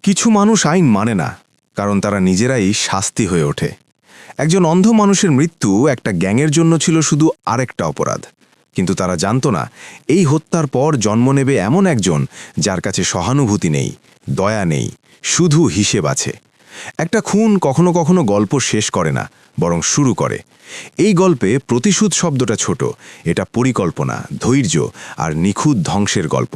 কিছু মানুষ আইন মানে না, কারণ তারা নিজেরাই শাস্তি হয়ে ওঠে। একজন অন্ধ মানুষের মৃত্যু একটা গ্যাংয়ের জন্য ছিল শুধু আরেকটা অপরাধ, কিন্তু তারা জানতো না এই হত্যার পর জন্ম নেবে এমন একজন যার কাছে সহানুভূতি নেই, দয়া নেই, শুধু হিসেব আছে। একটা খুন কখনো কখনো গল্প শেষ করে না, বরং শুরু করে। এই গল্পে প্রতিশোধ শব্দটা ছোট, এটা পরিকল্পনা, ধৈর্য আর নিখুঁত ধ্বংসের গল্প।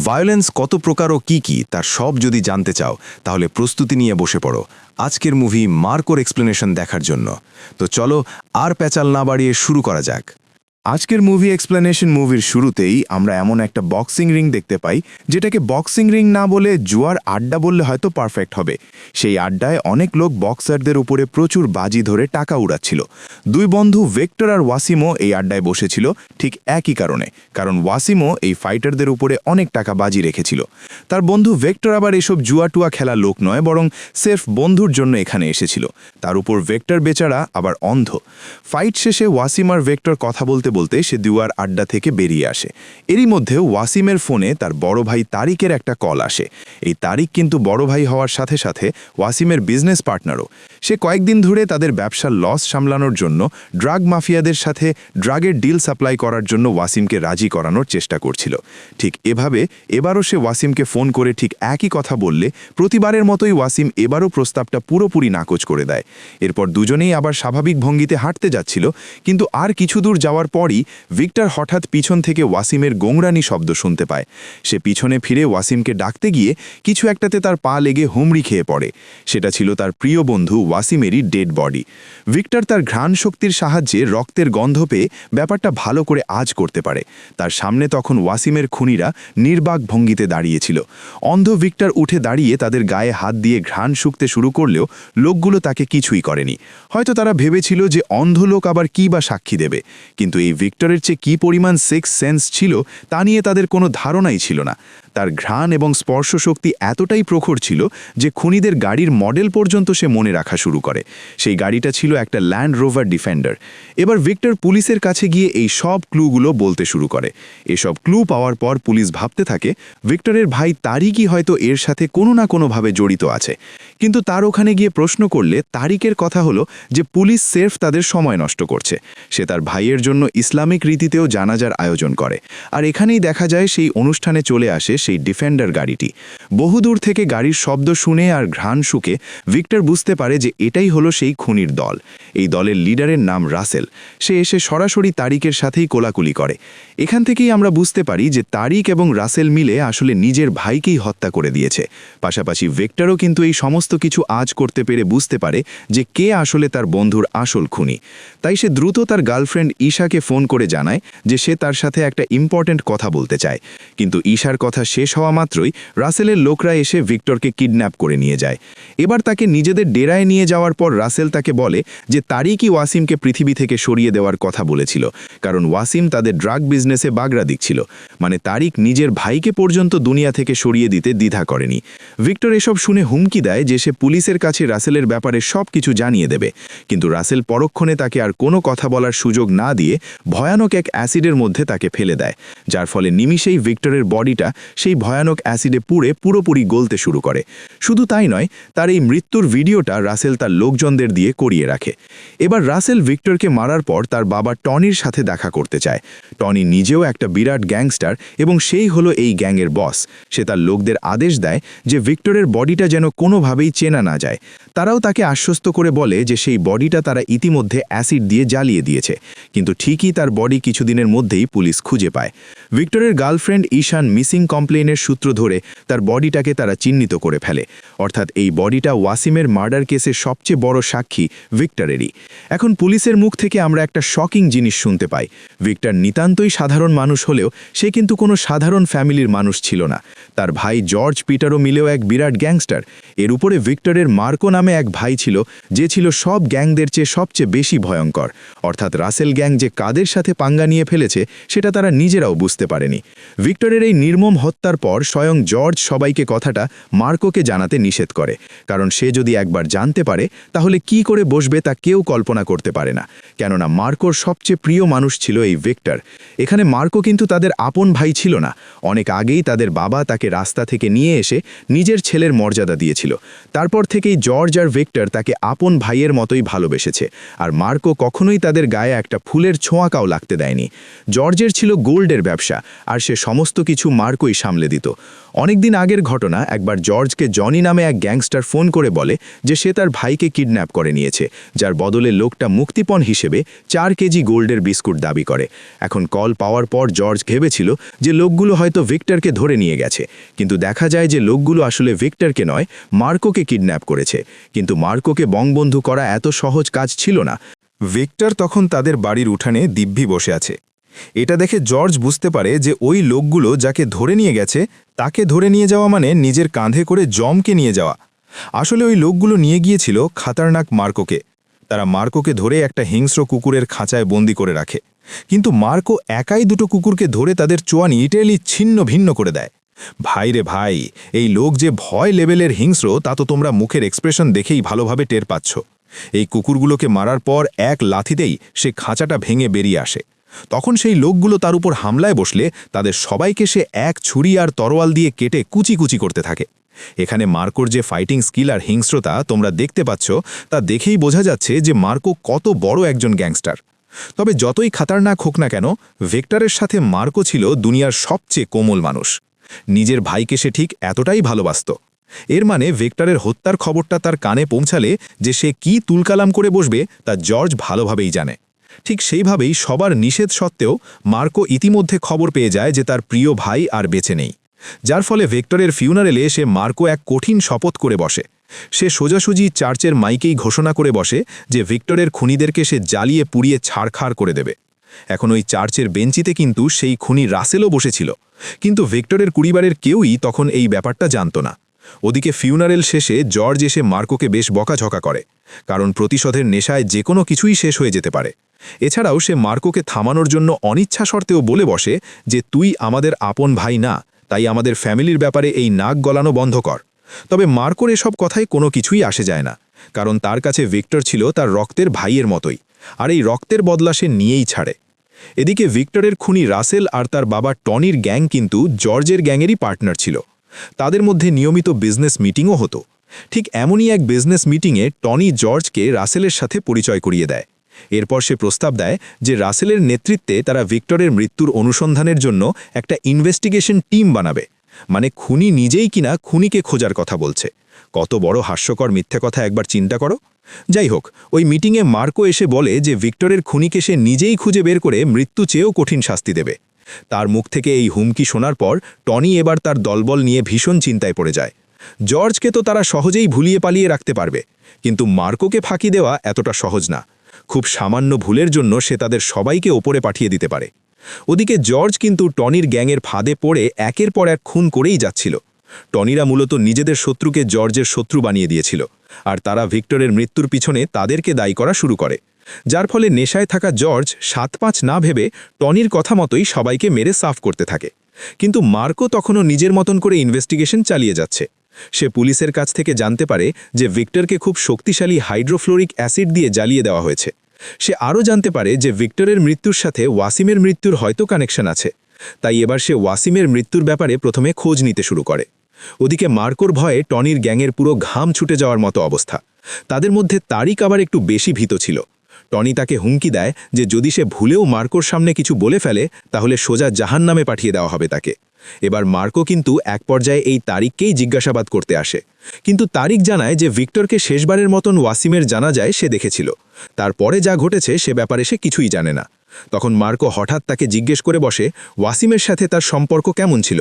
ভায়োলেন্স কত প্রকার ও কি তার সব যদি জানতে চাও, তাহলে প্রস্তুতি নিয়ে বসে পড়ো আজকের মুভি মার্কোর এক্সপ্লেনেশন দেখার জন্য। তো চলো আর প্যাচাল না বাড়িয়ে শুরু করা যাক। আজকের মুভি এক্সপ্লেনেশন মুভির শুরুতেই আমরা এমন একটা বক্সিং রিং দেখতে পাই, যেটাকে বক্সিং রিং না বলে জুয়ার আড্ডা বললে হয়তো পারফেক্ট হবে। সেই আড্ডায় অনেক লোক বক্সারদের উপরে প্রচুর বাজি ধরে টাকা উড়াচ্ছিল। দুই বন্ধু ভেক্টর আর ওয়াসিমও এই আড্ডায় বসেছিল ঠিক একই কারণে, কারণ ওয়াসিমও এই ফাইটারদের উপরে অনেক টাকা বাজি রেখেছিল। তার বন্ধু ভেক্টর আবার এসব জুয়া টুয়া খেলা লোক নয়, বরং সেফ বন্ধুর জন্য এখানে এসেছিল। তার উপর ভেক্টর বেচারা আবার অন্ধ। ফাইট শেষে ওয়াসিম আর ভেক্টর কথা বলতে বলতে সে জুয়ার আড্ডা থেকে বেরিয়ে আসে। এরই মধ্যে ওয়াসিমের ফোনে তার বড় ভাই তারিকের একটা কল আসে। এই তারিক কিন্তু বড় ভাই হওয়ার সাথে সাথে ওয়াসিমের বিজনেস পার্টনারও। সে কয়েকদিন ধরে তাদের ব্যবসার লস সামলানোর জন্য ড্রাগ মাফিয়াদের সাথে ড্রাগের ডিল সাপ্লাই করার জন্য ওয়াসিমকে রাজি করানোর চেষ্টা করছিল। ঠিক এভাবে এবারও সে ওয়াসিমকে ফোন করে ঠিক একই কথা বললে প্রতিবারের মতোই ওয়াসিম এবারও প্রস্তাবটা পুরোপুরি নাকচ করে দেয়। এরপর দুজনেই আবার স্বাভাবিক ভঙ্গিতে হাঁটতে যাচ্ছিল, কিন্তু আর কিছু দূর যাওয়ার পরই ভিক্টর হঠাৎ পিছন থেকে ওয়াসিমের গোংরানি শব্দ শুনতে পায়। সে পিছনে ফিরে ওয়াসিমকে ডাকতে গিয়ে কিছু একটাতে তার পা লেগে হুমড়ি খেয়ে পড়ে। সেটা ছিল তার প্রিয় বন্ধু ওয়াসিমেরই ডেড বডি। ভিক্টর তার ঘ্রাণ শক্তির সাহায্যে রক্তের গন্ধ পেয়ে ব্যাপারটা ভালো করে আঁচ করতে পারে। তার সামনে তখন ওয়াসিমের খুনিরা নির্বাক ভঙ্গিতে দাঁড়িয়েছিল। অন্ধ ভিক্টর উঠে দাঁড়িয়ে তাদের গায়ে হাত দিয়ে ঘ্রাণ শুঁকতে শুরু করলেও লোকগুলো তাকে কিছুই করেনি। হয়তো তারা ভেবেছিল যে অন্ধ লোক আবার কী বা সাক্ষী দেবে, কিন্তু এই ভিক্টরের চেয়ে কী পরিমাণ সিক্স সেন্স ছিল তা নিয়ে তাদের কোনো ধারণাই ছিল না। তার ঘ্রাণ এবং স্পর্শ শক্তি এতটাই প্রখর ছিল যে খুনিদের গাড়ির মডেল পর্যন্ত সে মনে রাখা শুরু করে। সেই গাড়িটা ছিল একটা ল্যান্ড রোভার ডিফেন্ডার। এবার ভিক্টর পুলিশের কাছে গিয়ে এই সব ক্লুগুলো বলতে শুরু করে। এসব ক্লু পাওয়ার পর পুলিশ ভাবতে থাকে ভিক্টরের ভাই তারিকই হয়তো এর সাথে কোনো না কোনোভাবে জড়িত আছে। কিন্তু তার ওখানে গিয়ে প্রশ্ন করলে তারিকের কথা হলো যে পুলিশ সেরফ তাদের সময় নষ্ট করছে। সে তার ভাইয়ের জন্য ইসলামিক রীতিতেও জানাজার আয়োজন করে। আর এখানেই দেখা যায় সেই অনুষ্ঠানে চলে আসে সেই ডিফেন্ডার গাড়িটি। বহুদূর থেকে গাড়ির শব্দ শুনে আর ঘ্রাণ শুকে ভিক্টর বুঝতে পারে যে এটাই হলো সেই খুনির দল। এই দলের লিডারের নাম রাসেল। সে এসে সরাসরি তারিকের সাথেই কোলাকুলি করে। এখান থেকেই আমরা বুঝতে পারি যে তারিক এবং রাসেল মিলে আসলে নিজের ভাইকেই হত্যা করে দিয়েছে। পাশাপাশি ভিক্টরও কিন্তু এই সমস্ত কিছু আঁচ করতে পেরে বুঝতে পারে যে কে আসলে তার বন্ধুর আসল খুনি। তাই সে দ্রুত তার গার্লফ্রেন্ড ঈশাকে ফোন করে জানায় যে সে তার সাথে একটা ইম্পর্ট্যান্ট কথা বলতে চায়। কিন্তু ঈশার কথা শেষ হওয়া মাত্রই রাসেলের লোকরা এসে ভিক্টরকে কিডন্যাপ করে নিয়ে যায়। এবার তাকে নিজেদের ডেরায় নিয়ে যাওয়ার পর রাসেল তাকে বলে যে তারিকই ওয়াসিমকে পৃথিবী থেকে সরিয়ে দেওয়ার কথা বলেছিল, কারণ ওয়াসিম তাদের ড্রাগ বিজনেসে বাগড়া দিচ্ছিল। মানে তারিক নিজের ভাইকে পর্যন্ত দুনিয়া থেকে সরিয়ে দিতে দ্বিধা করেনি। ভিক্টর এসব শুনে হুমকি দেয় যে সে পুলিশের কাছে রাসেলের ব্যাপারে সব কিছু জানিয়ে দেবে। কিন্তু রাসেল পরক্ষণে তাকে আর কোনো কথা বলার সুযোগ না দিয়ে ভয়ানক এক অ্যাসিডের মধ্যে তাকে ফেলে দেয়, যার ফলে নিমিষেই ভিক্টরের বডিটা সেই ভয়ানক অ্যাসিডে পুড়ে পুরোপুরি গলতে শুরু করে। শুধু তাই নয়, তার এই মৃত্যুর ভিডিওটা রাসেল তার লোকজনদের দিয়ে করিয়ে রাখে। এবার রাসেল ভিক্টরকে মারার পর তার বাবা টনির সাথে দেখা করতে চায়। টনি নিজেও একটা বিরাট গ্যাংস্টার এবং সেই হলো এই গ্যাংয়ের বস। সে তার লোকদের আদেশ দেয় যে ভিক্টরের বডিটা যেন কোনোভাবেই চেনা না যায়। তারাও তাকে আশ্বস্ত করে বলে যে সেই বডিটা তারা ইতিমধ্যে অ্যাসিড দিয়ে জ্বালিয়ে দিয়েছে। কিন্তু ঠিকই তার বডি কিছুদিনের মধ্যেই পুলিশ খুঁজে পায়। ভিক্টরের গার্লফ্রেন্ড ঈশান মিসিং কমপ্লেনের সূত্র ধরে তার বডিটাকে তারা চিহ্নিত করে ফেলে। অর্থাৎ এই বডিটা ওয়াসিমের মার্ডার কেসের সবচেয়ে বড় সাক্ষী ভিক্টরেরই। এখন পুলিশের মুখ থেকে আমরা একটা শকিং জিনিস শুনতে পাই। ভিক্টর নিতান্তই সাধারণ মানুষ হলেও সে কিন্তু কোনো সাধারণ ফ্যামিলির মানুষ ছিল না। তার ভাই জর্জ পিটারও মিলেও এক বিরাট গ্যাংস্টার। এর উপরে ভিক্টরের মার্কো নামে এক ভাই ছিল, যে ছিল সব গ্যাংদের চেয়ে সবচেয়ে বেশি ভয়ঙ্কর। অর্থাৎ রাসেল গ্যাং যে কাদের সাথে পাঙ্গা নিয়ে ফেলেছে সেটা তারা নিজেরাও বুঝতে পারেনি। ভিক্টরের এই নির্মম হত্যা হত্যার পর স্বয়ং জর্জ সবাইকে কথাটা মার্কোকে জানাতে নিষেধ করে, কারণ সে যদি একবার জানতে পারে তাহলে কি করে বসবে তা কেউ কল্পনা করতে পারে না। কেননা মার্কোর সবচেয়ে প্রিয় মানুষ ছিল এই ভিক্টর। এখানে মার্কো কিন্তু তাদের আপন ভাই ছিল না। অনেক আগেই তাদের বাবা তাকে রাস্তা থেকে নিয়ে এসে নিজের ছেলের মর্যাদা দিয়েছিল। তারপর থেকেই জর্জ আর ভিক্টর তাকে আপন ভাইয়ের মতোই ভালোবেসেছে, আর মার্কো কখনোই তাদের গায়ে একটা ফুলের ছোঁয়াকাও লাগতে দেয়নি। জর্জের ছিল গোল্ডের ব্যবসা, আর সে সমস্ত কিছু মার্কোই সামলে দিত। অনেকদিন আগের ঘটনা, একবার জর্জকে জনি নামে এক গ্যাংস্টার ফোন করে বলে যে সে তার ভাইকে কিডন্যাপ করে নিয়েছে, যার বদলে লোকটা মুক্তিপণ হিসেবে 4 কেজি গোল্ডের বিস্কুট দাবি করে। এখন কল পাওয়ার পর জর্জ ভেবেছিল যে লোকগুলো হয়তো ভিক্টরকে ধরে নিয়ে গেছে, কিন্তু দেখা যায় যে লোকগুলো আসলে ভিক্টরকে নয়, মার্কোকে কিডন্যাপ করেছে। কিন্তু মার্কোকে বঙ্গবন্ধু করা এত সহজ কাজ ছিল না। ভিক্টর তখন তাদের বাড়ির উঠানে দিব্যি বসে আছে। এটা দেখে জর্জ বুঝতে পারে যে ওই লোকগুলো যাকে ধরে নিয়ে গেছে তাকে ধরে নিয়ে যাওয়া মানে নিজের কাঁধে করে জমকে নিয়ে যাওয়া। আসলে ওই লোকগুলো নিয়ে গিয়েছিল খাতারনাক মার্কোকে। তারা মার্কোকে ধরে একটা হিংস্র কুকুরের খাঁচায় বন্দি করে রাখে, কিন্তু মার্কো একাই দুটো কুকুরকে ধরে তাদের চোয়ানি ইটেলি ছিন্ন ভিন্ন করে দেয়। ভাই রে ভাই, এই লোক যে ভয় লেভেলের হিংস্র তা তো তোমরা মুখের এক্সপ্রেশন দেখেই ভালোভাবে টের পাচ্ছ। এই কুকুরগুলোকে মারার পর এক লাথিতেই সে খাঁচাটা ভেঙে বেরিয়ে আসে। তখন সেই লোকগুলো তার উপর হামলায় বসলে তাদের সবাইকে সে এক ছুরি আর তরোয়াল দিয়ে কেটে কুচি কুচি করতে থাকে। এখানে মার্কোর যে ফাইটিং স্কিল আর হিংস্রতা তোমরা দেখতে পাচ্ছ, তা দেখেই বোঝা যাচ্ছে যে মার্কো কত বড় একজন গ্যাংস্টার। তবে যতই খাতারনাক হোক না কেন, ভিক্টরের সাথে মার্কো ছিল দুনিয়ার সবচেয়ে কোমল মানুষ। নিজের ভাইকে সে ঠিক এতটাই ভালোবাসত। এর মানে ভিক্টরের হত্যার খবরটা তার কানে পৌঁছালে যে সে কি তুলকালাম করে বসবে তা জর্জ ভালোভাবেই জানে। ঠিক সেইভাবেই সবার নিষেধ সত্ত্বেও মার্কো ইতিমধ্যে খবর পেয়ে যায় যে তার প্রিয় ভাই আর বেঁচে নেই, যার ফলে ভিক্টরের ফিউনারেলে সে মার্কো এক কঠিন শপথ করে বসে। সে সোজাসুজি চার্চের মাইকেই ঘোষণা করে বসে যে ভিক্টরের খুনিদেরকে সে জ্বালিয়ে পুড়িয়ে ছাড়খাড় করে দেবে। এখন ওই চার্চের বেঞ্চিতে কিন্তু সেই খুনি রাসেলও বসেছিল, কিন্তু ভিক্টরের পরিবারের কেউই তখন এই ব্যাপারটা জানত না। ওদিকে ফিউনারেল শেষে জর্জ এসে মার্কোকে বেশ বকাঝকা করে, কারণ প্রতিশোধের নেশায় যে কোনো কিছুই শেষ হয়ে যেতে পারে। এছাড়াও সে মার্কোকে থামানোর জন্য অনিচ্ছা সত্ত্বেও বলে বসে যে তুই আমাদের আপন ভাই না, তাই আমাদের ফ্যামিলির ব্যাপারে এই নাক গলানো বন্ধ কর। তবে মার্কোর এসব কথায় কোনো কিছুই আসে যায় না, কারণ তার কাছে ভিক্টর ছিল তার রক্তের ভাইয়ের মতোই, আর এই রক্তের বদলা সে নিয়েই ছাড়ে। এদিকে ভিক্টরের খুনি রাসেল আর তার বাবা টনির গ্যাং কিন্তু জর্জের গ্যাংয়েরই পার্টনার ছিল। তাদের মধ্যে নিয়মিত বিজনেস মিটিংও হতো। ঠিক এমনই এক বিজনেস মিটিংয়ে টনি জর্জকে রাসেলের সাথে পরিচয় করিয়ে দেয়। এরপর সে প্রস্তাব দেয় যে রাসেলের নেতৃত্বে তারা ভিক্টরের মৃত্যুর অনুসন্ধানের জন্য একটা ইনভেস্টিগেশন টিম বানাবে। মানে খুনি নিজেই কিনা খুনিকে খোঁজার কথা বলছে। কত বড় হাস্যকর মিথ্যে কথা একবার চিন্তা করো। যাই হোক, ওই মিটিংয়ে মার্কো এসে বলে যে ভিক্টরের খুনিকে সে নিজেই খুঁজে বের করে মৃত্যু চেয়েও কঠিন শাস্তি দেবে। তার মুখ থেকে এই হুমকি শোনার পর টনি এবার তার দলবল নিয়ে ভীষণ চিন্তায় পড়ে যায়। জর্জকে তো তারা সহজেই ভুলিয়ে পালিয়ে রাখতে পারবে, কিন্তু মার্কোকে ফাঁকি দেওয়া এতটা সহজ না। খুব সামান্য ভুলের জন্য সে তাদের সবাইকে ওপরে পাঠিয়ে দিতে পারে। ওদিকে জর্জ কিন্তু টনির গ্যাংয়ের ফাঁদে পড়ে একের পর এক খুন করেই যাচ্ছিল। টনিরা মূলত নিজেদের শত্রুকে জর্জের শত্রু বানিয়ে দিয়েছিল, আর তারা ভিক্টরের মৃত্যুর পিছনে তাদেরকে দায়ী করা শুরু করে, যার ফলে নেশায় থাকা জর্জ 7-5 না ভেবে টনির কথা মতোই সবাইকে মেরে সাফ করতে থাকে। কিন্তু মার্কো তখনও নিজের মতন করে ইনভেস্টিগেশন চালিয়ে যাচ্ছে। সে পুলিশের কাছ থেকে জানতে পারে যে ভিক্টরকে খুব শক্তিশালী হাইড্রোফ্লোরিক অ্যাসিড দিয়ে জ্বালিয়ে দেওয়া হয়েছে। সে আরও জানতে পারে যে ভিক্টরের মৃত্যুর সাথে ওয়াসিমের মৃত্যুর হয়তো কানেকশন আছে। তাই এবার সে ওয়াসিমের মৃত্যুর ব্যাপারে প্রথমে খোঁজ নিতে শুরু করে। ওদিকে মার্কোর ভয়ে টনির গ্যাংয়ের পুরো ঘাম ছুটে যাওয়ার মতো অবস্থা। তাদের মধ্যে তারিক আবার একটু বেশি ভীত ছিল। টনি তাকে হুমকি দেয় যে যদি সে ভুলেও মার্কোর সামনে কিছু বলে ফেলে তাহলে সোজা জাহান্নামে পাঠিয়ে দেওয়া হবে তাকে। এবার মার্কো কিন্তু এক পর্যায়ে এই তারিককেই জিজ্ঞাসাবাদ করতে আসে, কিন্তু তারিক জানায় যে ভিক্টরকে শেষবারের মতন ওয়াসিমের জানাজায় সে দেখেছিল। তারপরে যা ঘটেছে সে ব্যাপারে সে কিছুই জানে না। তখন মার্কো হঠাৎ তাকে জিজ্ঞেস করে বসে ওয়াসিমের সাথে তার সম্পর্ক কেমন ছিল।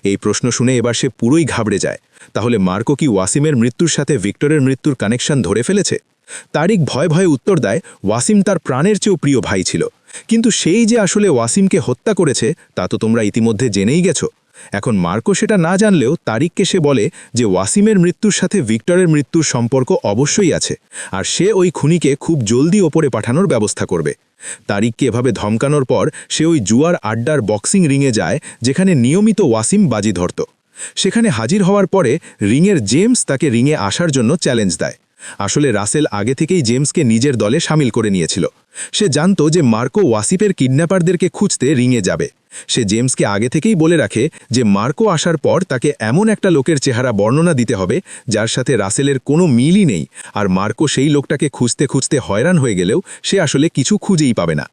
এই প্রশ্ন শুনে এবার সে পুরোই ঘাবড়ে যায়। তাহলে মার্কো কি ওয়াসিমের মৃত্যুর সাথে ভিক্টরের মৃত্যুর কানেকশন ধরে ফেলেছে? তারিক ভয়ে ভয়ে উত্তর দেয় ওয়াসিম তার প্রাণের চেয়েও প্রিয় ভাই ছিল, কিন্তু সেই যে আসলে ওয়াসিমকে হত্যা করেছে তা তো তোমরা ইতিমধ্যে জেনেই গেছো। এখন মার্কো সেটা না জানলেও তারিককে সে বলে যে ওয়াসিমের মৃত্যুর সাথে ভিক্টরের মৃত্যুর সম্পর্ক অবশ্যই আছে, আর সে ওই খুনিকে খুব জলদি ওপরে পাঠানোর ব্যবস্থা করবে। তারিককে এভাবে ধমকানোর পর সে ওই জুয়ার আড্ডার বক্সিং রিংয়ে যায়, যেখানে নিয়মিত ওয়াসিম বাজি ধরত। সেখানে হাজির হওয়ার পরে রিংয়ের জেমস তাকে রিংয়ে আসার জন্য চ্যালেঞ্জ দেয়। আসলে রাসেল আগে থেকেই জেমসকে নিজের দলে সামিল করে নিয়েছিল। সে জানত যে মার্কো ওয়াসিফের কিডন্যাপারদেরকে খুঁজতে রিংয়ে যাবে। সে জেমসকে আগে থেকেই বলে রাখে যে মার্কো আসার পর তাকে এমন একটা লোকের চেহারা বর্ণনা দিতে হবে যার সাথে রাসেলের কোনো মিলই নেই, আর মার্কো সেই লোকটাকে খুঁজতে খুঁজতে হয়রান হয়ে গেলেও সে আসলে কিছু খুঁজেই পাবে না।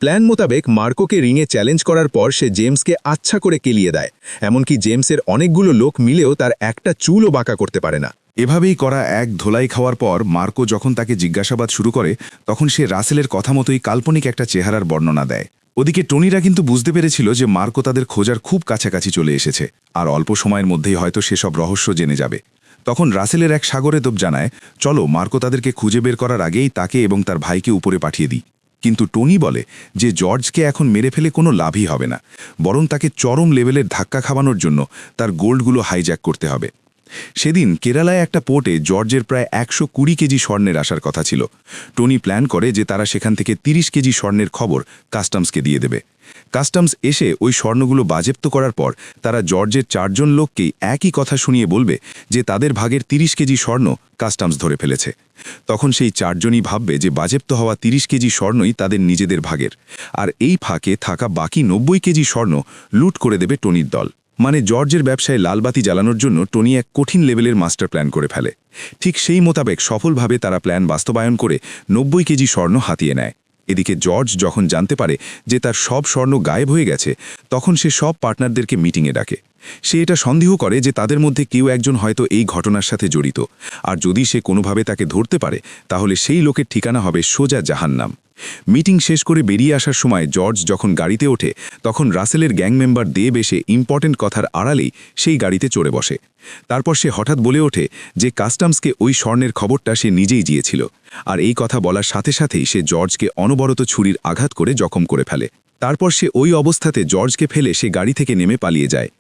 প্ল্যান মোতাবেক মার্কোকে রিংয়ে চ্যালেঞ্জ করার পর সে জেমসকে আচ্ছা করে কেলিয়ে দেয়। এমনকি জেমসের অনেকগুলো লোক মিলেও তার একটা চুলও বাঁকা করতে পারে না। এভাবেই করা এক ধোলাই খাওয়ার পর মার্কো যখন তাকে জিজ্ঞাসাবাদ শুরু করে, তখন সে রাসেলের কথা মতোই কাল্পনিক একটা চেহারার বর্ণনা দেয়। ওদিকে টনিরা কিন্তু বুঝতে পেরেছিল যে মার্কো তাদের খোঁজার খুব কাছাকাছি চলে এসেছে, আর অল্প সময়ের মধ্যেই হয়তো সেসব রহস্য জেনে যাবে। তখন রাসেলের এক সাগরে তোপ জানায়, চলো মার্কো তাদেরকে খুঁজে বের করার আগেই তাকে এবং তার ভাইকে উপরে পাঠিয়ে দিই। কিন্তু টনি বলে যে জর্জকে এখন মেরে ফেলে কোনো লাভই হবে না, বরং তাকে চরম লেভেলের ধাক্কা খাওয়ানোর জন্য তার গোল্ডগুলো হাইজ্যাক করতে হবে। সেদিন কেরালায় একটা পোর্টে জর্জের প্রায় 120 কেজি স্বর্ণের আসার কথা ছিল। টনি প্ল্যান করে যে তারা সেখান থেকে 30 কেজি স্বর্ণের খবর কাস্টমসকে দিয়ে দেবে। কাস্টমস এসে ওই স্বর্ণগুলো বাজেপ্ত করার পর তারা জর্জের 4 জন লোককেই একই কথা শুনিয়ে বলবে যে তাদের ভাগের 30 কেজি স্বর্ণ কাস্টমস ধরে ফেলেছে। তখন সেই 4 জনই ভাববে যে বাজেপ্ত হওয়া 30 কেজি স্বর্ণই তাদের নিজেদের ভাগের, আর এই ফাঁকে থাকা বাকি 90 কেজি স্বর্ণ লুট করে দেবে টনির দল। মানে জর্জের ব্যবসায় লালবাতি জ্বালানোর জন্য টনি এক কঠিন লেভেলের মাস্টার প্ল্যান করে ফেলে। ঠিক সেই মোতাবেক সফলভাবে তারা প্ল্যান বাস্তবায়ন করে 90 কেজি স্বর্ণ হাতিয়ে নেয়। এদিকে জর্জ যখন জানতে পারে যে তার সব স্বর্ণ গায়েব হয়ে গেছে, তখন সে সব পার্টনারদেরকে মিটিংয়ে ডাকে। সে এটা সন্দেহ করে যে তাদের মধ্যে কেউ একজন হয়তো এই ঘটনার সাথে জড়িত, আর যদি সে কোনোভাবে তাকে ধরতে পারে তাহলে সেই লোকের ঠিকানা হবে সোজা জাহান্নাম। মিটিং শেষ করে বেরিয়ে আসার সময় জর্জ যখন গাড়িতে ওঠে, তখন রাসেলের গ্যাং মেম্বার দেব এসে ইম্পর্টেন্ট কথার আড়ালেই সেই গাড়িতে চড়ে বসে। তারপর সে হঠাৎ বলে ওঠে যে কাস্টমসকে ওই স্বর্ণের খবরটা সে নিজেই দিয়েছিল, আর এই কথা বলার সাথে সাথেই সে জর্জকে অনবরত ছুরির আঘাত করে জখম করে ফেলে। তারপর সে ওই অবস্থাতে জর্জকে ফেলে সে গাড়ি থেকে নেমে পালিয়ে যায়।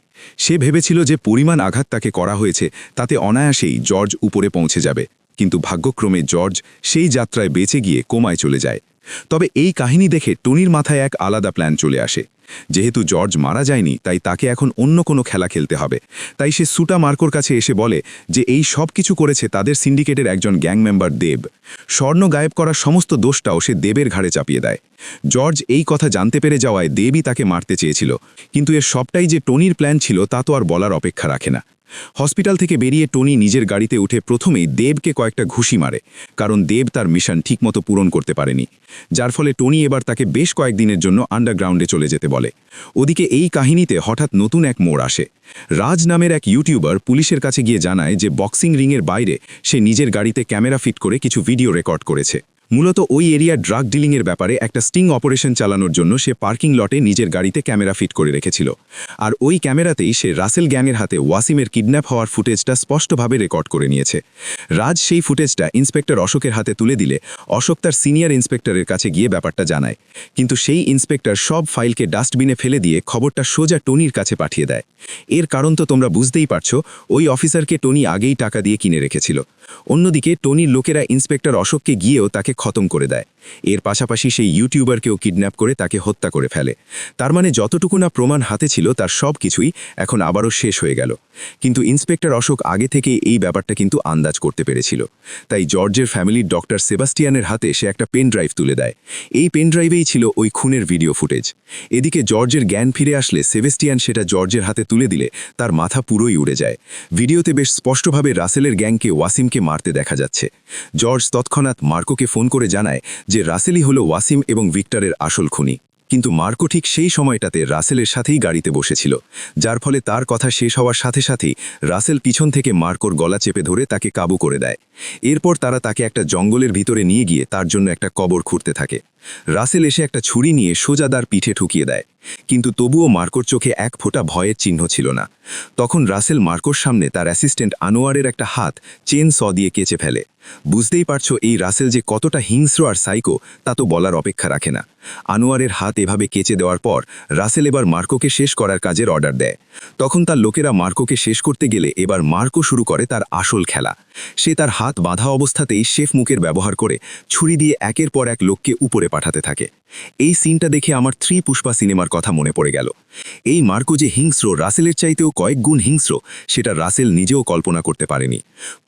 সে ভেবেছিল যে পরিমাণ আঘাত তাকে করা হয়েছে তাতে অনায়াসেই জর্জ উপরে পৌঁছে যাবে, কিন্তু ভাগ্যক্রমে জর্জ সেই যাত্রায় বেঁচে গিয়ে কোমায় চলে যায়। তবে এই কাহিনী দেখে টনির মাথায় এক আলাদা প্ল্যান চলে আসে। যেহেতু জর্জ মারা যায়নি, তাই তাকে এখন অন্য কোনো খেলা খেলতে হবে। তাই সে সুটা মার্কোর কাছে এসে বলে যে এই সব কিছু করেছে তাদের সিন্ডিকেটের একজন গ্যাং মেম্বার দেব। স্বর্ণ গায়েব করার সমস্ত দোষটাও সে দেবের ঘাড়ে চাপিয়ে দেয়। জর্জ এই কথা জানতে পেরে যাওয়ায় দেবই তাকে মারতে চেয়েছিল, কিন্তু এর সবটাই যে টনির প্ল্যান ছিল তা তো আর বলার অপেক্ষা রাখে না। হসপিটাল থেকে বেরিয়ে টনি নিজের গাড়িতে উঠে প্রথমেই দেবকে কয়েকটা ঘুষি মারে, কারণ দেব তার মিশন ঠিকমতো পূরণ করতে পারেনি, যার ফলে টনি এবার তাকে বেশ কয়েকদিনের জন্য আন্ডারগ্রাউন্ডে চলে যেতে বলে। ওদিকে এই কাহিনীতে হঠাৎ নতুন এক মোড় আসে। রাজ নামের এক ইউটিউবার পুলিশের কাছে গিয়ে জানায় যে বক্সিং রিংয়ের বাইরে সে নিজের গাড়িতে ক্যামেরা ফিট করে কিছু ভিডিও রেকর্ড করেছে। মূলত ওই এরিয়ার ড্রাগ ডিলিংয়ের ব্যাপারে একটা স্টিং অপারেশন চালানোর জন্য সে পার্কিং লটে নিজের গাড়িতে ক্যামেরা ফিট করে রেখেছিল, আর ওই ক্যামেরাতেই সে রাসেল গ্যাংয়ের হাতে ওয়াসিমের কিডন্যাপ হওয়ার ফুটেজটা স্পষ্টভাবে রেকর্ড করে নিয়েছে। রাজ সেই ফুটেজটা ইন্সপেক্টর অশোকের হাতে তুলে দিলে অশোক তার সিনিয়র ইন্সপেক্টরের কাছে গিয়ে ব্যাপারটা জানায়, কিন্তু সেই ইন্সপেক্টর সব ফাইলকে ডাস্টবিনে ফেলে দিয়ে খবরটা সোজা টনির কাছে পাঠিয়ে দেয়। এর কারণ তো তোমরা বুঝতেই পারছো, ওই অফিসারকে টনি আগেই টাকা দিয়ে কিনে রেখেছিল। অন্যদিকে টনির লোকেরা ইন্সপেক্টর অশোককে গিয়েও তাকে খতম করে দেয়। এর পাশাপাশি সেই ইউটিউবারকেও কিডন্যাপ করে তাকে হত্যা করে ফেলে। তার মানে যতটুকু না প্রমাণ হাতে ছিল তার সব কিছুই এখন আবারও শেষ হয়ে গেল। কিন্তু ইন্সপেক্টর অশোক আগে থেকে এই ব্যাপারটা কিন্তু আন্দাজ করতে পেরেছিল। তাই জর্জের ফ্যামিলির ডক্টর সেবাস্টিয়ানের হাতে সে একটা পেন ড্রাইভ তুলে দেয়। এই পেন ড্রাইভেই ছিল ওই খুনের ভিডিও ফুটেজ। এদিকে জর্জের জ্ঞান ফিরে আসলে সেবাস্টিয়ান সেটা জর্জের হাতে তুলে দিলে তার মাথা পুরোই উড়ে যায়। ভিডিওতে বেশ স্পষ্টভাবে রাসেলের গ্যাংকে ওয়াসিমকে মারতে দেখা যাচ্ছে। জর্জ তৎক্ষণাৎ মার্কোকে ফোন করে জানায় যে রাসেলই হলো ওয়াসিম এবং ভিক্টরের আসল খুনি। কিন্তু মার্কো ঠিক সেই সময়টাতে রাসেলের সাথেই গাড়িতে বসেছিল, যার ফলে তার কথা শেষ হওয়ার সাথে সাথেই রাসেল পিছন থেকে মার্কোর গলা চেপে ধরে তাকে কাবু করে দেয়। এরপর তারা তাকে একটা জঙ্গলের ভিতরে নিয়ে গিয়ে তার জন্য একটা কবর খুঁড়তে থাকে। রাসেল এসে একটা ছুরি নিয়ে সোজা তার পিঠে ঠুকিয়ে দেয়। কিন্তু তবুও মার্কোর চোখে এক ফোঁটা ভয়ের চিহ্ন ছিল না। তখন রাসেল মার্কোর সামনে তার অ্যাসিস্ট্যান্ট আনোয়ারের একটা হাত চেন স দিয়ে কেচে ফেলে। বুঝতেই পারছো এই রাসেল যে কতটা হিংস্র আর সাইকো তা তো বলার অপেক্ষা রাখে না। আনোয়ারের হাত এভাবে কেচে দেওয়ার পর রাসেল এবার মার্কোকে শেষ করার কাজের অর্ডার দেয়। তখন তার লোকেরা মার্কোকে শেষ করতে গেলে এবার মার্কো শুরু করে তার আসল খেলা। সে তার হাত বাঁধা অবস্থাতেই শেফ মুখের ব্যবহার করে ছুরি দিয়ে একের পর এক লোককে উপরে পাঠাতে থাকে। এই সিনটা দেখে আমার 3 পুষ্পা সিনেমার কথা মনে পড়ে গেল। এই মার্কো যে হিংস্র, রাসেলের চাইতেও কয়েক গুণ হিংস্র, সেটা রাসেল নিজেও কল্পনা করতে পারেনি।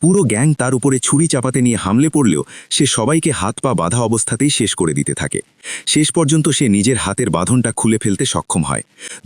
পুরো গ্যাং তার উপরে ছুরি চাপাতে নিয়ে হামলে পড়লেও সে সবাইকে হাত পা বাঁধা অবস্থাতেই শেষ করে দিতে থাকে। শেষ পর্যন্ত সে নিজের হাতের বাঁধনটা খুলে ফেলতে সক্ষম হয়।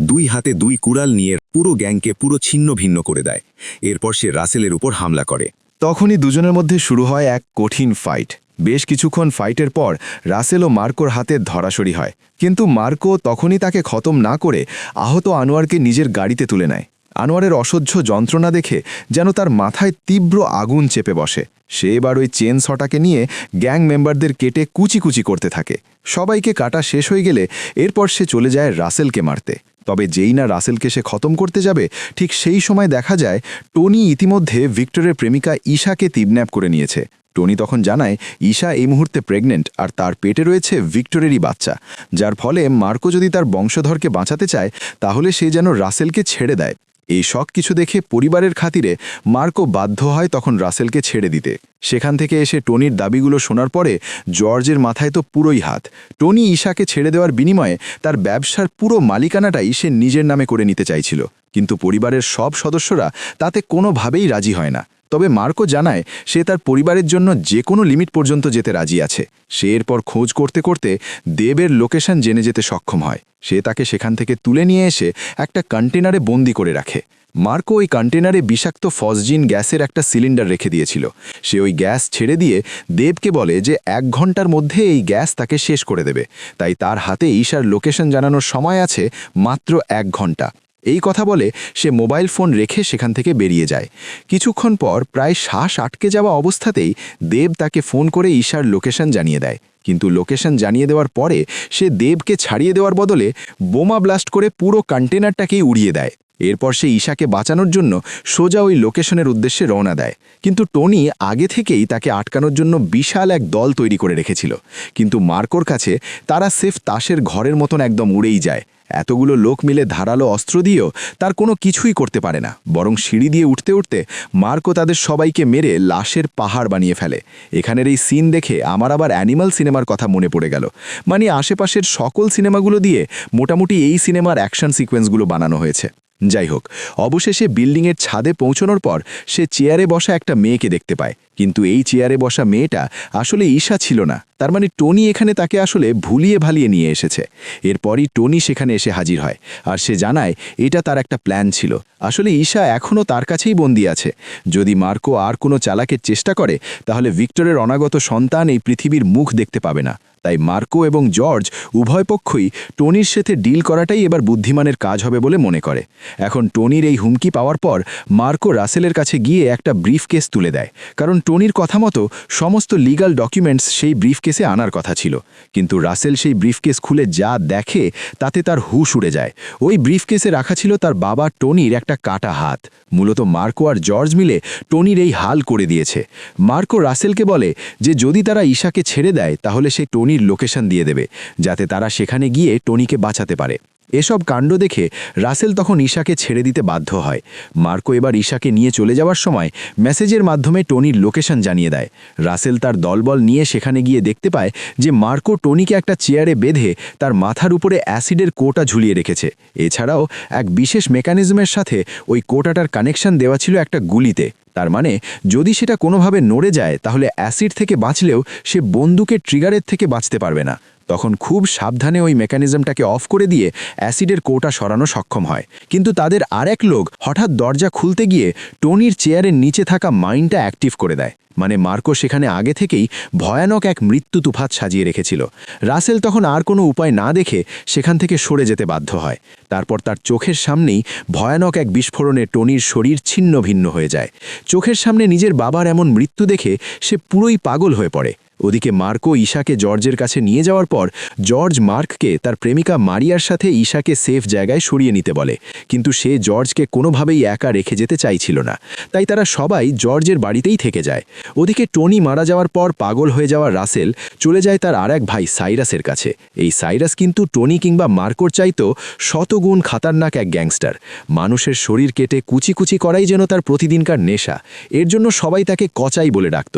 2 হাতে 2 কুড়াল নিয়ে পুরো গ্যাংকে পুরো ছিন্ন ভিন্ন করে দেয়। এরপর সে রাসেলের উপর হামলা করে। তখনই দুজনের মধ্যে শুরু হয় এক কঠিন ফাইট। বেশ কিছুক্ষণ ফাইটের পর রাসেল ও মার্কোর হাতে ধরাশরি হয়, কিন্তু মার্কো তখনই তাকে খতম না করে আহত আনোয়ারকে নিজের গাড়িতে তুলে নেয়। আনোয়ারের অসহ্য যন্ত্রণা দেখে যেন তার মাথায় তীব্র আগুন চেপে বসে। সে এবার ওই চেন সটাকে নিয়ে গ্যাং মেম্বারদের কেটে কুচি কুচি করতে থাকে। সবাইকে কাটা শেষ হয়ে গেলে এরপর সে চলে যায় রাসেলকে মারতে। তবে যেই না রাসেলকে সে খতম করতে যাবে, ঠিক সেই সময় দেখা যায় টনি ইতিমধ্যে ভিক্টরের প্রেমিকা ঈশাকে কিডন্যাপ করে নিয়েছে। টনি তখন জানায় ঈশা এই মুহূর্তে প্রেগনেন্ট আর তার পেটে রয়েছে ভিক্টরেরই বাচ্চা, যার ফলে মার্কো যদি তার বংশধরকে বাঁচাতে চায় তাহলে সে যেন রাসেলকে ছেড়ে দেয়। এই সব কিছু দেখে পরিবারের খাতিরে মার্কো বাধ্য হয় তখন রাসেলকে ছেড়ে দিতে। সেখান থেকে এসে টনির দাবিগুলো শোনার পরে জর্জের মাথায় তো পুরোই হাত। টনি ঈশাকে ছেড়ে দেওয়ার বিনিময়ে তার ব্যবসার পুরো মালিকানাটাই সে নিজের নামে করে নিতে চাইছিল, কিন্তু পরিবারের সব সদস্যরা তাতে কোনোভাবেই রাজি হয় না। তবে মার্কো জানায় সে তার পরিবারের জন্য যে কোনো লিমিট পর্যন্ত যেতে রাজি আছে। সে এরপর খোঁজ করতে করতে দেবের লোকেশন জেনে যেতে সক্ষম হয়। সে তাকে সেখান থেকে তুলে নিয়ে এসে একটা কন্টেনারে বন্দি করে রাখে। মার্কো ওই কন্টেনারে বিষাক্ত ফসজিন গ্যাসের একটা সিলিন্ডার রেখে দিয়েছিল। সে ওই গ্যাস ছেড়ে দিয়ে দেবকে বলে যে 1 ঘন্টার মধ্যে এই গ্যাস তাকে শেষ করে দেবে, তাই তার হাতে ঈশার লোকেশন জানানোর সময় আছে মাত্র 1 ঘন্টা। এই কথা বলে সে মোবাইল ফোন রেখে সেখান থেকে বেরিয়ে যায়। কিছুক্ষণ পর প্রায় শ্বাস আটকে যাওয়া অবস্থাতেই দেব তাকে ফোন করে ঈশার লোকেশন জানিয়ে দেয়, কিন্তু লোকেশন জানিয়ে দেওয়ার পরে সে দেবকে ছাড়িয়ে দেওয়ার বদলে বোমা ব্লাস্ট করে পুরো কন্টেনারটাকেই উড়িয়ে দেয়। এরপর সে ঈশাকে বাঁচানোর জন্য সোজা ওই লোকেশনের উদ্দেশ্যে রওনা দেয়, কিন্তু টনি আগে থেকেই তাকে আটকানোর জন্য বিশাল এক দল তৈরি করে রেখেছিল। কিন্তু মার্কোর কাছে তারা সেফ তাসের ঘরের মতন একদম উড়েই যায়। এতগুলো লোক মিলে ধারালো অস্ত্র দিয়েও তার কোনো কিছুই করতে পারে না, বরং সিঁড়ি দিয়ে উঠতে উঠতে মার্কো তাদের সবাইকে মেরে লাশের পাহাড় বানিয়ে ফেলে। এখানের এই সিন দেখে আমার আবার অ্যানিমাল সিনেমার কথা মনে পড়ে গেল। মানে আশেপাশের সকল সিনেমাগুলো দিয়ে মোটামুটি এই সিনেমার অ্যাকশন সিকোয়েন্সগুলো বানানো হয়েছে। যাই হোক, অবশেষে বিল্ডিংয়ের ছাদে পৌঁছানোর পর সে চেয়ারে বসা একটা মেয়েকে দেখতে পায়, কিন্তু এই চেয়ারে বসা মেয়েটা আসলে ঈশা ছিল না। তার মানে টনি এখানে তাকে আসলে ভুলিয়ে ভালিয়ে নিয়ে এসেছে। এরপরই টনি সেখানে এসে হাজির হয়, আর সে জানায় এটা তার একটা প্ল্যান ছিল। আসলে ঈশা এখনও তার কাছেই বন্দী আছে। যদি মার্কো আর কোনো চালাকের চেষ্টা করে তাহলে ভিক্টরের অনাগত সন্তান এই পৃথিবীর মুখ দেখতে পাবে না। তাই মার্কো এবং জর্জ উভয় পক্ষই টনির সাথে ডিল করাটাই এবার বুদ্ধিমানের কাজ হবে বলে মনে করে। এখন টনির এই হুমকি পাওয়ার পর মার্কো রাসেলের কাছে গিয়ে একটা ব্রিফকেস তুলে দেয়, কারণ টনির কথা মতো সমস্ত লিগ্যাল ডকুমেন্টস সেই ব্রিফকেসে আনার কথা ছিল। কিন্তু রাসেল সেই ব্রিফকেস খুলে যা দেখে তাতে তার হুঁশ উড়ে যায়। ওই ব্রিফকেসে রাখা ছিল তার বাবা টনির একটা কাটা হাত। মূলত মার্কো আর জর্জ মিলে টনির এই হাল করে দিয়েছে। মার্কো রাসেলকে বলে যে যদি তারা ঈশাকে ছেড়ে দেয় তাহলে সে টনির লোকেশন দিয়ে দেবে, যাতে তারা সেখানে গিয়ে টনিকে বাঁচাতে পারে। এসব কাণ্ড দেখে রাসেল তখন ঈশাকে ছেড়ে দিতে বাধ্য হয়। মার্কো এবার ঈশাকে নিয়ে চলে যাওয়ার সময় মেসেজের মাধ্যমে টনির লোকেশন জানিয়ে দেয়। রাসেল তার দলবল নিয়ে সেখানে গিয়ে দেখতে পায় যে মার্কো টনিকে একটা চেয়ারে বেঁধে তার মাথার উপরে অ্যাসিডের কোটা ঝুলিয়ে রেখেছে। এছাড়াও এক বিশেষ মেকানিজমের সাথে ওই কোটাটার কানেকশন দেওয়া ছিল একটা গুলিতে। তার মানে যদি সেটা কোনোভাবে নড়ে যায় তাহলে অ্যাসিড থেকে বাঁচলেও সে বন্দুকের ট্রিগারের থেকে বাঁচতে পারবে না। তখন খুব সাবধানে ওই মেকানিজমটাকে অফ করে দিয়ে অ্যাসিডের কোটা সরানো সক্ষম হয়। কিন্তু তাদের আরেক লোক হঠাৎ দরজা খুলতে গিয়ে টনির চেয়ারের নিচে থাকা মাইনটা অ্যাক্টিভ করে দেয়। মানে মার্কো সেখানে আগে থেকেই ভয়ানক এক মৃত্যু তুফাত সাজিয়ে রেখেছিল। রাসেল তখন আর কোনো উপায় না দেখে সেখান থেকে সরে যেতে বাধ্য হয়। তারপর তার চোখের সামনেই ভয়ানক এক বিস্ফোরণে টনির শরীর ছিন্ন ভিন্ন হয়ে যায়। চোখের সামনে নিজের বাবার এমন মৃত্যু দেখে সে পুরোই পাগল হয়ে পড়ে। ওদিকে মার্কো ঈশাকে জর্জের কাছে নিয়ে যাওয়ার পর জর্জ মার্ককে তার প্রেমিকা মারিয়ার সাথে ঈশাকে সেফ জায়গায় সরিয়ে নিতে বলে, কিন্তু সে জর্জকে কোনোভাবেই একা রেখে যেতে চাইছিল না। তাই তারা সবাই জর্জের বাড়িতেই থেকে যায়। ওদিকে টনি মারা যাওয়ার পর পাগল হয়ে যাওয়া রাসেল চলে যায় তার আরেক ভাই সাইরাসের কাছে। এই সাইরাস কিন্তু টনি কিংবা মার্কোর চাইতো শতগুণ খাতারনাক এক গ্যাংস্টার। মানুষের শরীর কেটে কুচি কুচি করাই যেন তার প্রতিদিনকার নেশা। এর জন্য সবাই তাকে কচাই বলে ডাকত।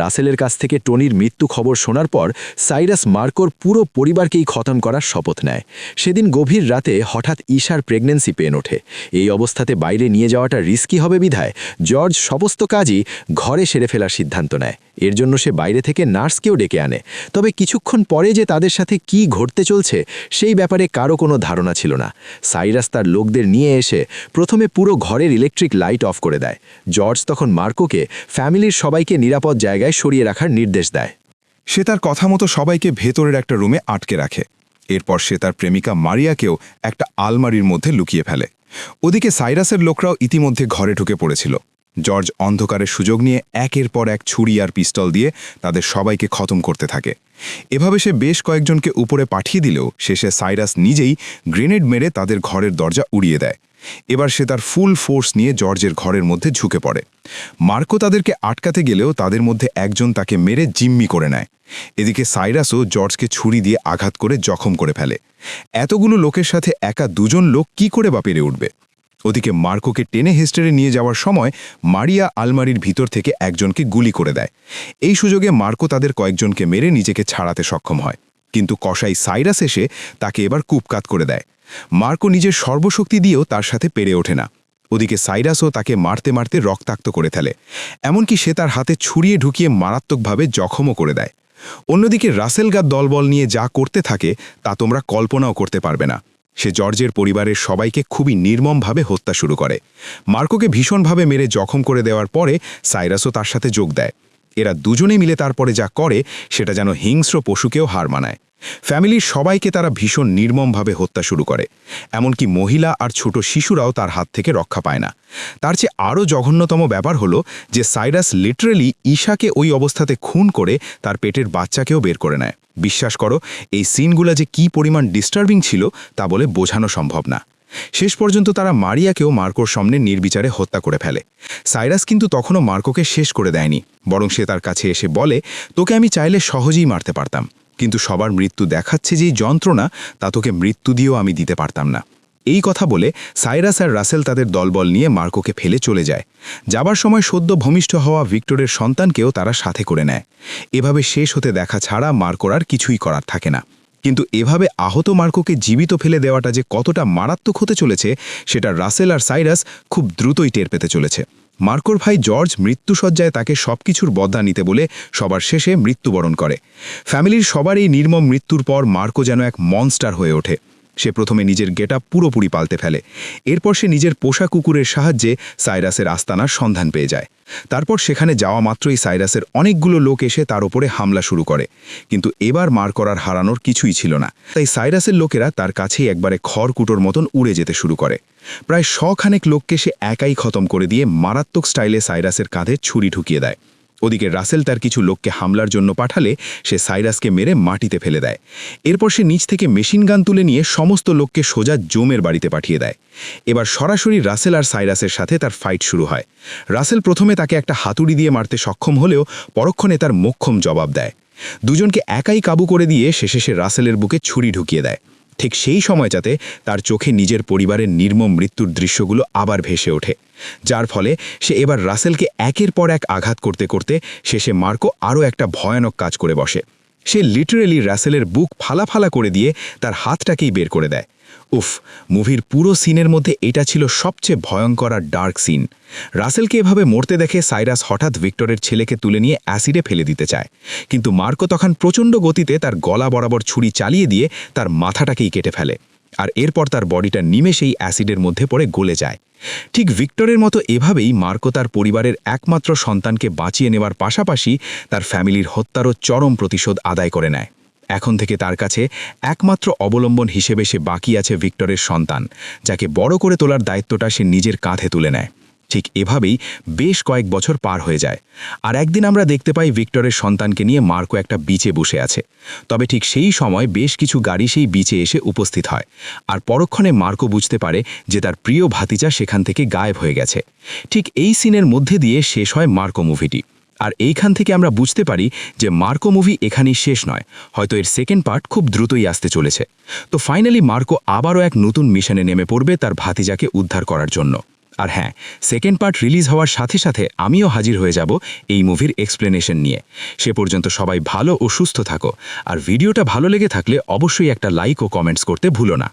রাসেলের কাছ থেকে টনির মৃত্যু খবর শোনার পর সাইরাস মার্কোর পুরো পরিবারকেই খতম করার শপথ নেয়। সেদিন গভীর রাতে হঠাৎ ঈশার প্রেগন্যান্সি পেন ওঠে। এই অবস্থাতে বাইরে নিয়ে যাওয়াটা রিস্কি হবে বিধায় জর্জ সমস্ত কাজই ঘরে সেরে ফেলার সিদ্ধান্ত নেয়। এর জন্য সে বাইরে থেকে নার্সকেও ডেকে আনে। তবে কিছুক্ষণ পরে যে তাদের সাথে কি ঘটতে চলছে সেই ব্যাপারে কারো কোনো ধারণা ছিল না। সাইরাস তার লোকদের নিয়ে এসে প্রথমে পুরো ঘরের ইলেকট্রিক লাইট অফ করে দেয়। জর্জ তখন মার্কোকে ফ্যামিলির সবাইকে নিরাপদ জায়গায় সরিয়ে রাখার নির্দেশ দেয়। সে তার কথা মতো সবাইকে ভেতরের একটা রুমে আটকে রাখে। এরপর সে তার প্রেমিকা মারিয়াকেও একটা আলমারির মধ্যে লুকিয়ে ফেলে। ওদিকে সাইরাসের লোকরাও ইতিমধ্যে ঘরে ঢুকে পড়েছিল। জর্জ অন্ধকারের সুযোগ নিয়ে একের পর এক ছুরি আর পিস্তল দিয়ে তাদের সবাইকে খতম করতে থাকে। এভাবে সে বেশ কয়েকজনকে উপরে পাঠিয়ে দিলেও শেষে সাইরাস নিজেই গ্রেনেড মেরে তাদের ঘরের দরজা উড়িয়ে দেয়। এবার সে তার ফুল ফোর্স নিয়ে জর্জের ঘরের মধ্যে ঝুঁকে পড়ে। মার্কো তাদেরকে আটকাতে গেলেও তাদের মধ্যে একজন তাকে মেরে জিম্মি করে নেয়। এদিকে সাইরাসও জর্জকে ছুরি দিয়ে আঘাত করে জখম করে ফেলে। এতগুলো লোকের সাথে একা দুজন লোক কি করে বা পেরে উঠবে? ওদিকে মার্কোকে টেনে হেস্টেরে নিয়ে যাওয়ার সময় মারিয়া আলমারির ভিতর থেকে একজনকে গুলি করে দেয়। এই সুযোগে মার্কো তাদের কয়েকজনকে মেরে নিজেকে ছাড়াতে সক্ষম হয়, কিন্তু কসাই সাইরাস এসে তাকে এবার কুপকাত করে দেয়। মার্কো নিজের সর্বশক্তি দিয়েও তার সাথে পেরে ওঠে না। ওদিকে সাইরাসও তাকে মারতে মারতে রক্তাক্ত করে ফেলে, এমনকি সে তার হাতে ছুরিয়ে ঢুকিয়ে মারাত্মকভাবে জখমও করে দেয়। অন্যদিকে রাসেল গাদ দলবল নিয়ে যা করতে থাকে তা তোমরা কল্পনাও করতে পারবে না। সে জর্জের পরিবারের সবাইকে খুবই নির্মমভাবে হত্যা শুরু করে। মার্কোকে ভীষণভাবে মেরে জখম করে দেওয়ার পরে সাইরাসও তার সাথে যোগ দেয়। এরা দুজনে মিলে তারপরে যা করে সেটা যেন হিংস্র পশুকেও হার মানায়। ফ্যামিলির সবাইকে তারা ভীষণ নির্মমভাবে হত্যা শুরু করে, এমনকি মহিলা আর ছোট শিশুরাও তার হাত থেকে রক্ষা পায় না। তার চেয়ে আরও জঘন্যতম ব্যাপার হলো যে সাইরাস লিটারেলি ঈশাকে ওই অবস্থাতে খুন করে তার পেটের বাচ্চাকেও বের করে নেয়। বিশ্বাস করো, এই সিনগুলো যে কী পরিমাণ ডিস্টার্বিং ছিল তা বলে বোঝানো সম্ভব না। শেষ পর্যন্ত তারা মারিয়াকেও মার্কোর সামনে নির্বিচারে হত্যা করে ফেলে। সাইরাস কিন্তু তখনও মার্কোকে শেষ করে দেয়নি, বরং সে তার কাছে এসে বলে, তোকে আমি চাইলে সহজেই মারতে পারতাম, কিন্তু সবার মৃত্যু দেখাচ্ছে যেই যন্ত্রণা তা তোকে মৃত্যু দিয়েও আমি দিতে পারতাম না। এই কথা বলে সাইরাস আর রাসেল তাদের দলবল নিয়ে মার্কোকে ফেলে চলে যায়। যাবার সময় সদ্য ভূমিষ্ঠ হওয়া ভিক্টরের সন্তানকেও তারা সাথে করে নেয়। এভাবে শেষ হতে দেখা ছাড়া মার্কোর আর কিছুই করার থাকে না। কিন্তু এভাবে আহত মার্কোকে জীবিত ফেলে দেওয়াটা যে কতটা মারাত্মক হতে চলেছে সেটা রাসেল আর সাইরাস খুব দ্রুতই টের পেতে চলেছে। মার্কোর ভাই জর্জ মৃত্যুসজ্জায় তাকে সবকিছুর বদলা নিতে বলে সবার শেষে মৃত্যুবরণ করে। ফ্যামিলির সবার এই নির্মম মৃত্যুর পর মার্কো যেন এক মনস্টার হয়ে ওঠে। সে প্রথমে নিজের গেটআপ পুরোপুরি পাল্টে ফেলে। এরপর সে নিজের পোষা কুকুরের সাহায্যে সাইরাসের আস্তানার সন্ধান পেয়ে যায়। তারপর সেখানে যাওয়া মাত্রই সাইরাসের অনেকগুলো লোক এসে তার ওপরে হামলা শুরু করে, কিন্তু এবার মার করার হারানোর কিছুই ছিল না। তাই সাইরাসের লোকেরা তার কাছেই একবারে খড়কুটোর মতন উড়ে যেতে শুরু করে। প্রায় 100 খানেক লোককে সে একাই খতম করে দিয়ে মারাত্মক স্টাইলে সাইরাসের কাঁধে ছুরি ঢুকিয়ে দেয়। ওদিকে রাসেল তার কিছু লোককে হামলার জন্য পাঠালে সে সাইরাসকে মেরে মাটিতে ফেলে দেয়। এরপর সে নিচ থেকে মেশিন গান তুলে নিয়ে সমস্ত লোককে সোজা জোমের বাড়িতে পাঠিয়ে দেয়। এবার সরাসরি রাসেল আর সাইরাসের সাথে তার ফাইট শুরু হয়। রাসেল প্রথমে তাকে একটা হাতুড়ি দিয়ে মারতে সক্ষম হলেও পরক্ষণে তার মোক্ষম জবাব দেয়। দুজনকে একাই কাবু করে দিয়ে শেষে সে রাসেলের বুকে ছুরি ঢুকিয়ে দেয়। ঠিক সেই সময়টাতে তার চোখে নিজের পরিবারের নির্মম মৃত্যুর দৃশ্যগুলো আবার ভেসে ওঠে, যার ফলে সে এবার রাসেলকে একের পর এক আঘাত করতে করতে শেষে মার্কো আরও একটা ভয়ানক কাজ করে বসে। সে লিটারেলি রাসেলের বুক ফালা ফালা করে দিয়ে তার হাতটাকেই বের করে দেয়। উফ, মুভির পুরো সিনের মধ্যে এটা ছিল সবচেয়ে ভয়ঙ্কর আর ডার্ক সিন। রাসেলকে এভাবে মরতে দেখে সাইরাস হঠাৎ ভিক্টরের ছেলেকে তুলে নিয়ে অ্যাসিডে ফেলে দিতে চায়, কিন্তু মার্কো তখন প্রচণ্ড গতিতে তার গলা বরাবর ছুরি চালিয়ে দিয়ে তার মাথাটাকেই কেটে ফেলে, আর এরপর তার বডিটা নিমেষেই অ্যাসিডের মধ্যে পড়ে গলে যায়। ঠিক ভিক্টরের মতো এভাবেই মার্কো তার পরিবারের একমাত্র সন্তানকে বাঁচিয়ে নেওয়ার পাশাপাশি তার ফ্যামিলির হত্যারও চরম প্রতিশোধ আদায় করে নেয়। এখন থেকে তার কাছে একমাত্র অবলম্বন হিসেবে সে বাকি আছে ভিক্টরের সন্তান, যাকে বড় করে তোলার দায়িত্বটা সে নিজের কাঁধে তুলে নেয়। ঠিক এভাবেই বেশ কয়েক বছর পার হয়ে যায়, আর একদিন আমরা দেখতে পাই ভিক্টরের সন্তানকে নিয়ে মার্কো একটা বিচে বসে আছে। তবে ঠিক সেই সময় বেশ কিছু গাড়ি সেই বিচে এসে উপস্থিত হয়, আর পরক্ষণে মার্কো বুঝতে পারে যে তার প্রিয় ভাতিজা সেখান থেকে গায়েব হয়ে গেছে। ঠিক এই সিনের মধ্যে দিয়ে শেষ হয় মার্কো মুভিটি। আর এইখান থেকে আমরা বুঝতে পারি যে মার্কো মুভি এখানেই শেষ নয়, হয়তো এর সেকেন্ড পার্ট খুব দ্রুতই আসতে চলেছে। তো ফাইনালি মার্কো আবারও এক নতুন মিশনে নেমে পড়বে তার ভাতিজাকে উদ্ধার করার জন্য। আর হ্যাঁ, সেকেন্ড পার্ট রিলিজ হওয়ার সাথে সাথে আমিও হাজির হয়ে যাব এই মুভির এক্সপ্লেনেশন নিয়ে। সে পর্যন্ত সবাই ভালো ও সুস্থ থাকো, আর ভিডিওটা ভালো লেগে থাকলে অবশ্যই একটা লাইক ও কমেন্টস করতে ভুলো না।